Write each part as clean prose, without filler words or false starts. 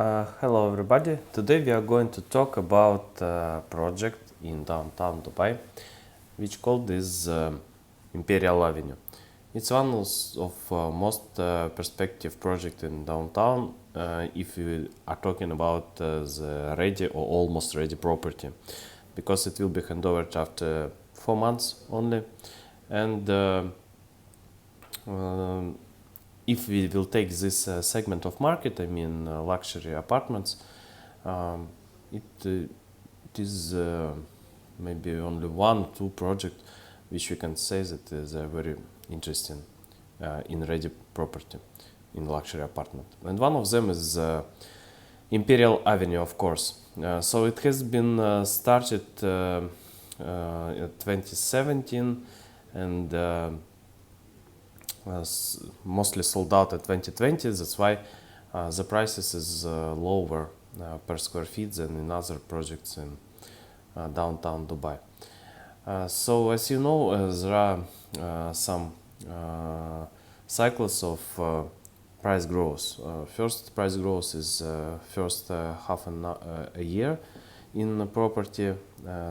Hello everybody. Today we are going to talk about a project in downtown Dubai which called is Imperial Avenue. It's one of most perspective project in downtown if we are talking about the ready or almost ready property, because it will be handover after 4 months only, and if we will take this segment of market, I mean luxury apartments, it is maybe only 1-2 projects which we can say that is very interesting in ready property in luxury apartment. And one of them is Imperial Avenue, of course. So it has been started in 2017 and mostly sold out at 2020. That's why the prices is lower per square feet than in other projects in downtown Dubai. So as you know, there are some cycles of price growth. First price growth is first half a year in property.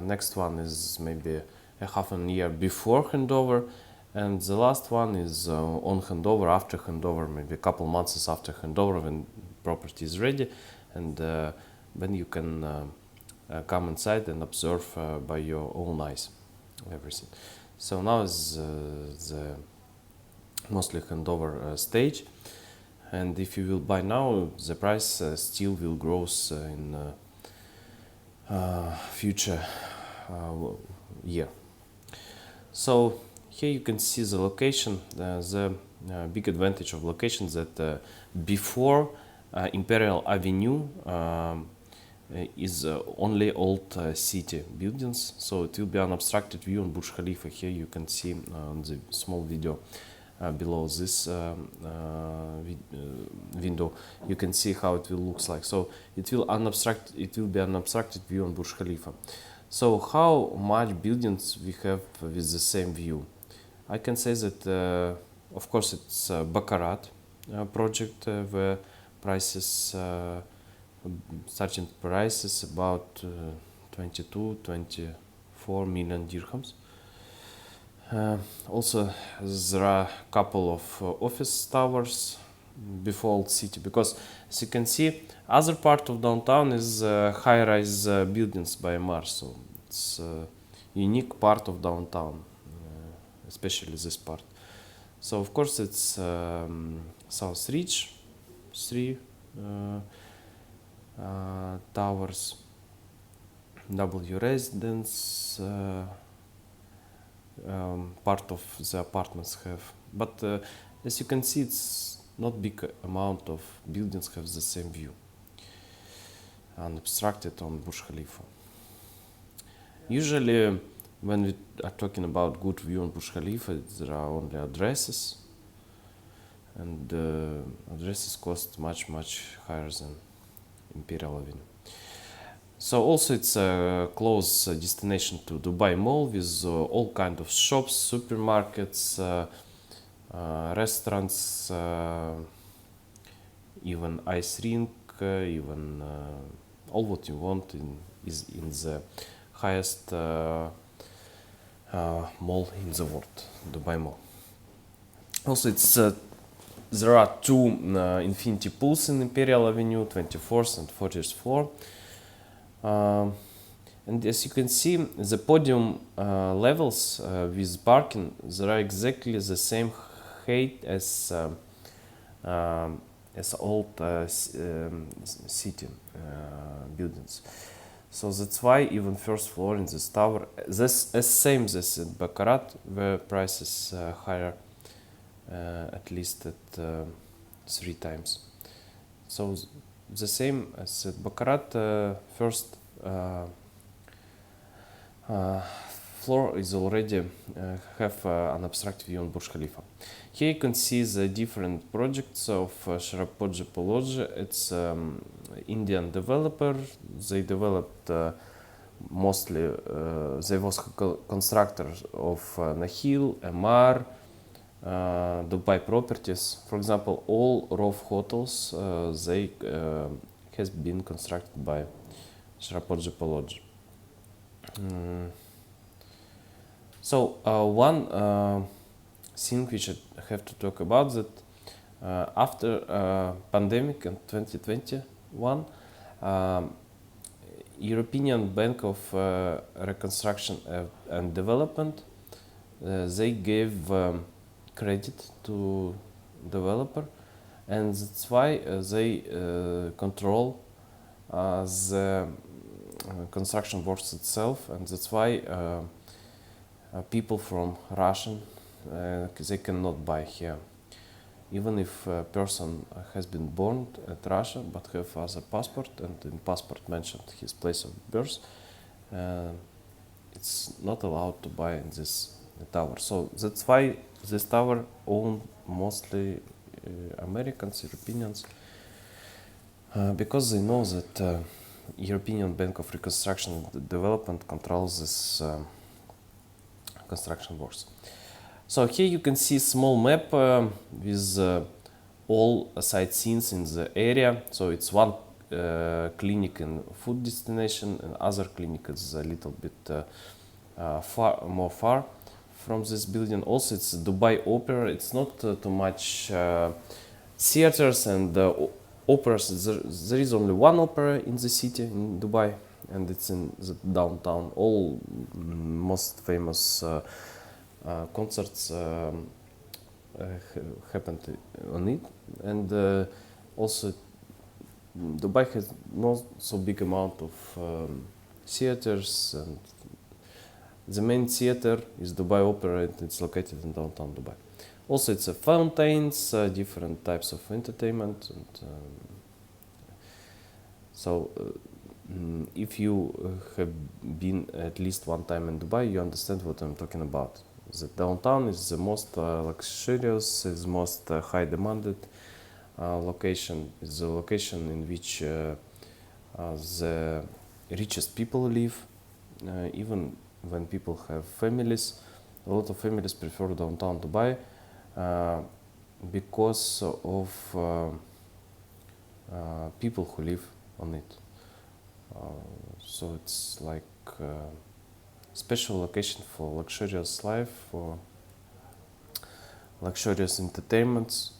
Next one is maybe a half a year before handover. And the last one is on handover, after handover, maybe a couple months after handover when property is ready, and when you can come inside and observe by your own eyes everything. So now is the mostly handover stage, and if you will buy now, the price still will grow in future year. So here you can see the location. The big advantage of location is that before Imperial Avenue is only old city buildings, so it will be an obstructed view on Burj Khalifa. Here you can see on the small video below this window, you can see how it will looks like. So it will be an obstructed view on Burj Khalifa. So how much buildings we have with the same view? I can say that, of course, it's a Baccarat project where prices, starting prices about 22-24 million dirhams. Also, there are a couple of office towers before Old City, because as you can see, other part of downtown is high-rise buildings by MR, so it's a unique part of downtown. Especially this part. So of course it's South Ridge, 3 towers, W residence, part of the apartments have, but as you can see, it's not big amount of buildings have the same view, unobstructed on Burj Khalifa. Usually when we are talking about good view on Burj Khalifa, there are only addresses, and addresses cost much higher than Imperial Avenue. So also it's a close destination to Dubai Mall with all kind of shops, supermarkets, restaurants, even ice rink, even all what you want is in the highest mall in the world, Dubai Mall. Also, it's there are 2 infinity pools in Imperial Avenue, 24th and 40th floor. And as you can see, the podium levels with parking, they are exactly the same height as old city buildings. So that's why even first floor in this tower, this is same as in Baccarat, where price is higher, at least at 3 times. So the same as at Baccarat, first floor is already have an abstract view on Burj Khalifa. Here you can see the different projects of Shapoorji Pallonji. It's Indian developer. They developed mostly, they was constructors of Nahil, MR, Dubai properties. For example, all Roof hotels, they has been constructed by Shapoorji Pallonji. So one thing which I have to talk about that after pandemic in 2021, European Bank of Reconstruction and Development, they gave credit to developer, and that's why they control the construction works itself, and that's why people from Russian they cannot buy here. Even if a person has been born at Russia but have other passport, and in passport mentioned his place of birth, it's not allowed to buy in this tower. So that's why this tower owned mostly Americans, Europeans, because they know that European Bank of Reconstruction and Development controls this construction works. So here you can see a small map with all sightseeings in the area. So it's one clinic and food destination, and other clinic is a little bit more far from this building. Also, it's Dubai Opera. It's not too much theaters and operas. There is only one opera in the city in Dubai, and it's in the downtown. All most famous concerts happened on it, and also Dubai has not so big amount of theaters, and the main theater is Dubai Opera, and it's located in downtown Dubai. Also, it's fountains, different types of entertainment, and so if you have been at least one time in Dubai, you understand what I'm talking about. The downtown is the most luxurious, is most high demanded location. Is the location in which the richest people live. Even when people have families, a lot of families prefer downtown Dubai because of people who live on it. So it's like special location for luxurious life, for luxurious entertainments.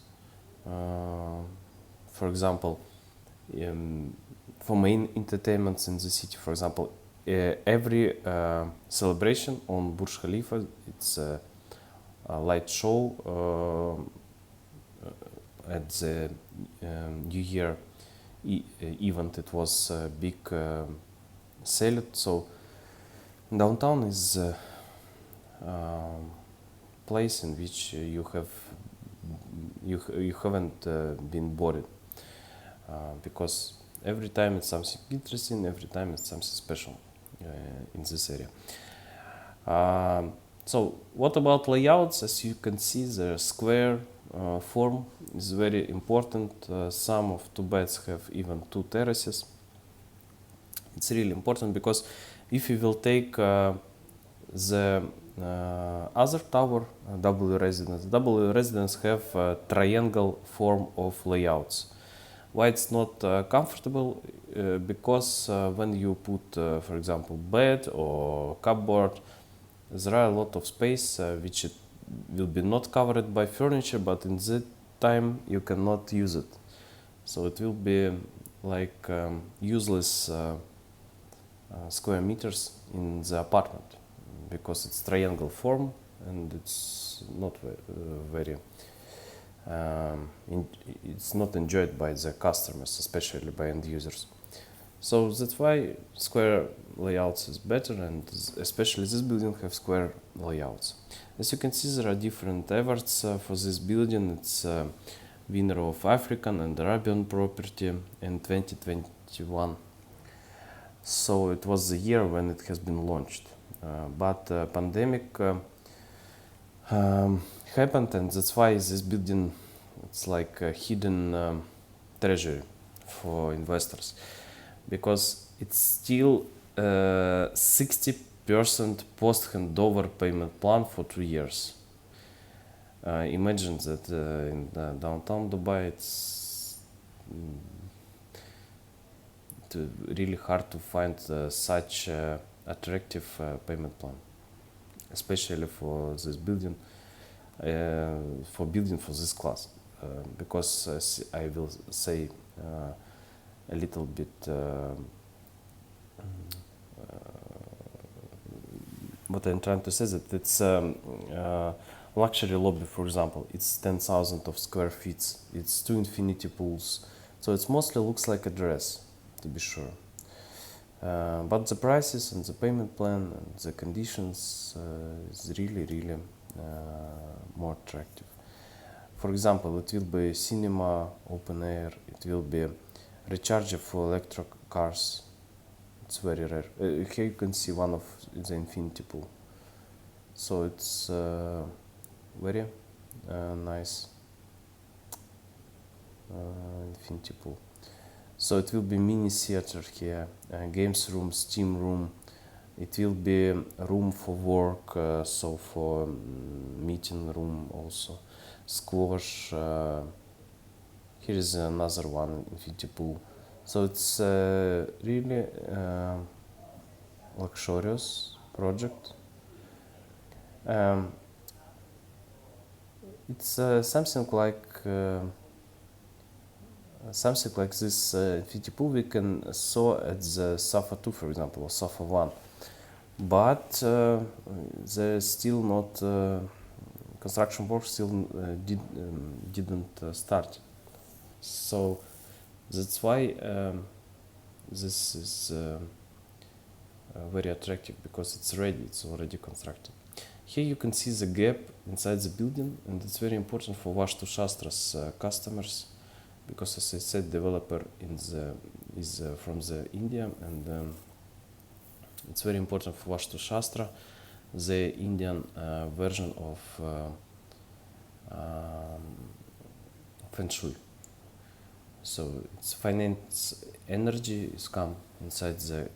For example, for main entertainments in the city, for example, every celebration on Burj Khalifa, it's a light show at the New Year event. It was a big sale. So downtown is a place in which you haven't been bored, because every time it's something interesting, every time it's something special in this area. So what about layouts? As you can see, the square form is very important. Some of two beds have even two terraces. It's really important because if you will take the other tower, W residence have a triangle form of layouts. Why it's not comfortable? Because when you put, for example, bed or cupboard, there are a lot of space which it will be not covered by furniture, but in that time you cannot use it. So it will be like useless square meters in the apartment, because it's triangle form and it's not very it's not enjoyed by the customers, especially by end users. So that's why square layouts is better, and especially this building have square layouts. As you can see, there are different awards for this building. It's winner of African and Arabian property in 2021. So it was the year when it has been launched, but pandemic happened, and that's why this building, it's like a hidden treasure for investors, because it's still 60% post-handover payment plan for 2 years. Imagine that in downtown Dubai, really hard to find such attractive payment plan, especially for this building, for this class, because I will say a little bit what I'm trying to say is that it's luxury lobby, for example. It's 10,000 of square feet. It's 2 infinity pools, so it mostly looks like a dress, to be sure. But the prices and the payment plan and the conditions is really more attractive. For example, it will be cinema, open air. It will be recharge for electric cars. It's very rare. Here you can see one of the infinity pool. So it's very nice infinity pool. So it will be mini theater here, games room, steam room. It will be a room for work, so for meeting room also. Squash. Here is another one, infinity pool. So it's really luxurious project. It's something like this infinity pool we can saw at the Safa 2, for example, or Safa 1, but they're still not construction work still didn't start. So that's why this is very attractive, because it's ready, it's already constructed. Here you can see the gap inside the building, and it's very important for Vastu Shastra's customers, because as I said, developer is from the India, and it's very important for Vastu Shastra, the Indian version of Feng Shui. So it's finance energy is come inside the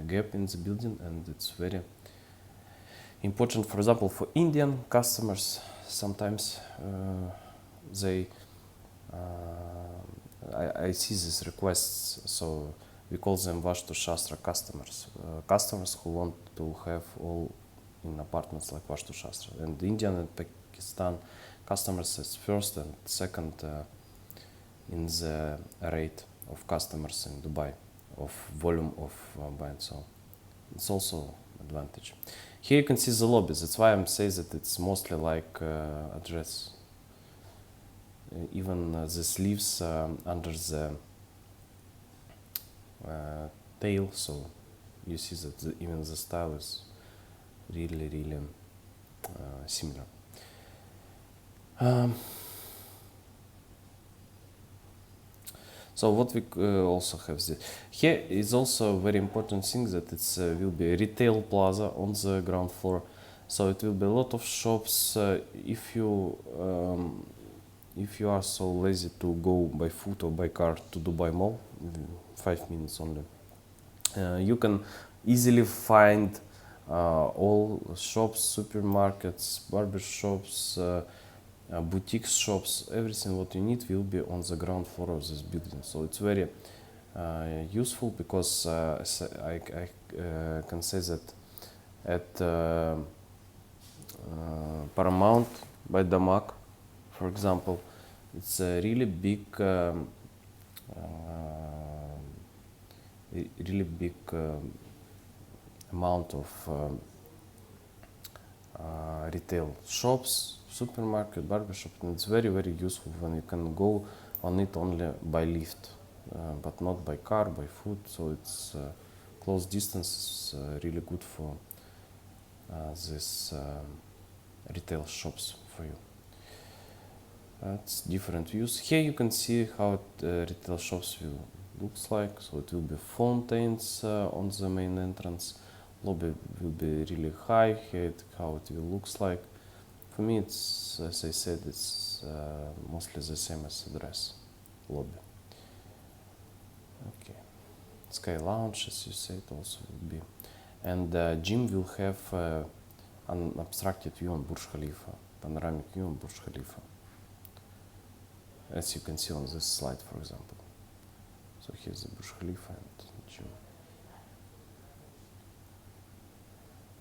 gap in the building, and it's very important. For example, for Indian customers, sometimes they I see these requests, so we call them Vastu Shastra customers, customers who want to have all in apartments like Vastu Shastra. And Indian and Pakistan customers is first and second in the rate of customers in Dubai, of volume of buying. So it's also advantage. Here you can see the lobby. That's why I'm saying that it's mostly like a dress. Even the sleeves under the tail, so you see that even the style is really similar. So what we also have this. Here is also a very important thing, that it's will be a retail plaza on the ground floor. So it will be a lot of shops. If you are so lazy to go by foot or by car to Dubai Mall, 5 minutes only, you can easily find all shops, supermarkets, barber shops, boutique shops. Everything what you need will be on the ground floor of this building. So it's very useful, because I can say that at Paramount by Damak, for example, it's a really big amount of retail shops, supermarket, barbershop, and it's very useful when you can go on it only by lift, but not by car, by foot. So it's close distance, really good for this retail shops for you. It's different views. Here you can see how retail shops will looks like. So it will be fountains on the main entrance. Lobby will be really high. Here how it will looks like. For me, it's, as I said, it's mostly the same as the dress lobby. Okay, sky lounge, as you said, also will be, and gym will have an abstracted view on Burj Khalifa, panoramic view on Burj Khalifa, as you can see on this slide, for example. So here's the Burj Khalifa and gym.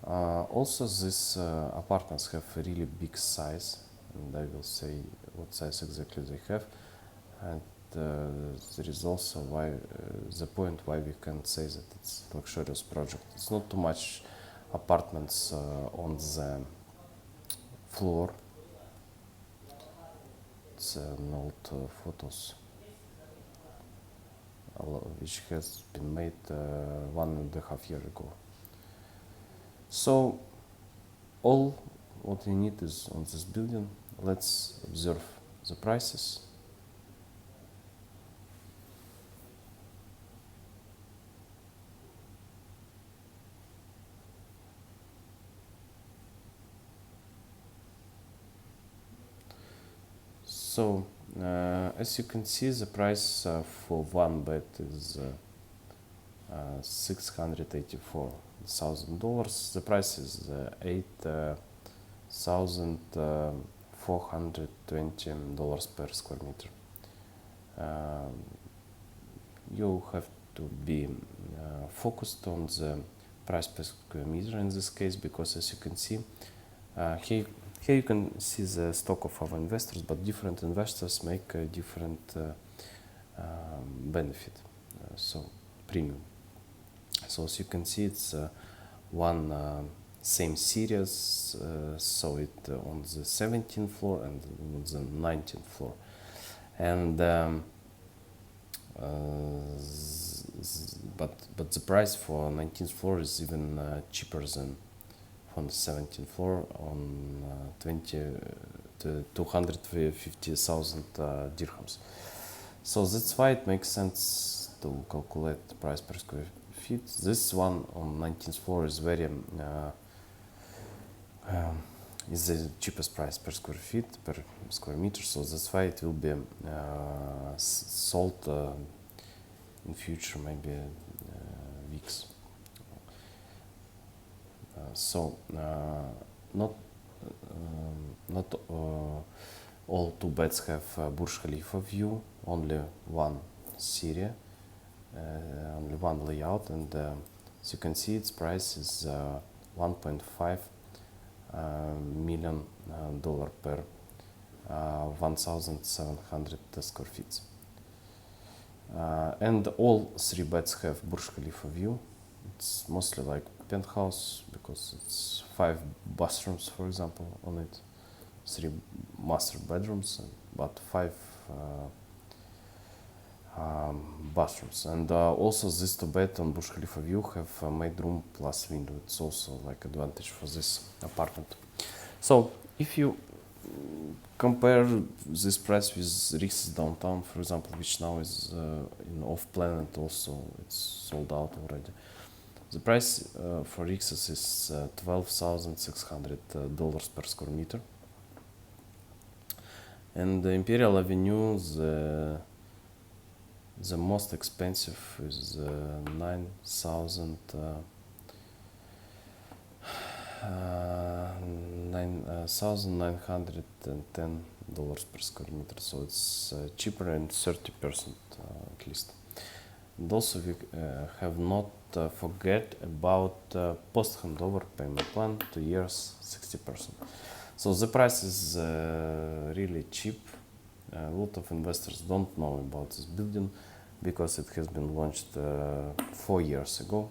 Also, these apartments have a really big size, and I will say what size exactly they have. And there is also the point why we can say that it's a luxurious project. It's not too much apartments on the floor. It's an old photos which has been made 1.5 years ago. So all what we need is on this building. Let's observe the prices. So as you can see, the price for one bed is $684,000. The price is $8,420 per square meter. You have to be focused on the price per square meter in this case, because as you can see, here you can see the stock of our investors, but different investors make a different benefit, so premium. So as you can see, it's one same series, so it on the 17th floor and on the 19th floor, and but the price for 19th floor is even cheaper than on the 17th floor, on 250,000 dirhams. So that's why it makes sense to calculate the price per square feet. This one on 19th floor is very is the cheapest price per square feet, per square meter. So that's why it will be sold in future, maybe weeks. So not all two beds have Burj Khalifa view. Only one series, only one layout, and as you can see, its price is $1.5 million per 1,700 square feet. And all three beds have Burj Khalifa view. It's mostly like penthouse because it's 5 bathrooms, for example, on it, 3 master bedrooms, but 5 bathrooms. And also this two bed on Burj Khalifa view have made room plus window. It's also like advantage for this apartment. So if you compare this price with Rix's downtown, for example, which now is in off plan and also it's sold out already. The price for Rix's is $12,600 per square meter. And the Imperial Avenue, the most expensive is $9,910 per square meter. So it's cheaper and 30% at least. And also we have not forget about post-handover payment plan, 2 years, 60%. So the price is really cheap. A lot of investors don't know about this building because it has been launched 4 years ago.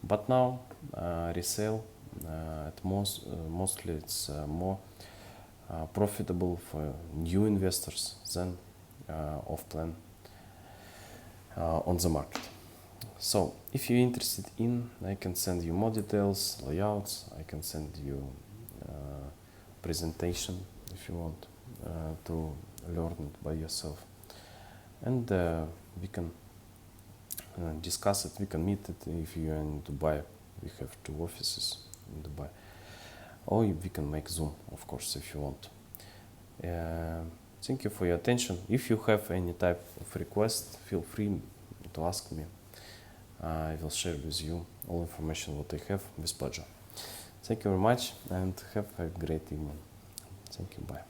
But now resale at mostly it's more profitable for new investors than off-plan on the market. So if you're interested in, I can send you more details, layouts, I can send you presentation if you want to learn it by yourself, and we can discuss it, we can meet it if you're in Dubai. We have 2 offices in Dubai, or we can make Zoom, of course, if you want. Thank you for your attention. If you have any type of request, feel free to ask me. I will share with you all information what I have with pleasure. Thank you very much and have a great evening. Thank you, bye.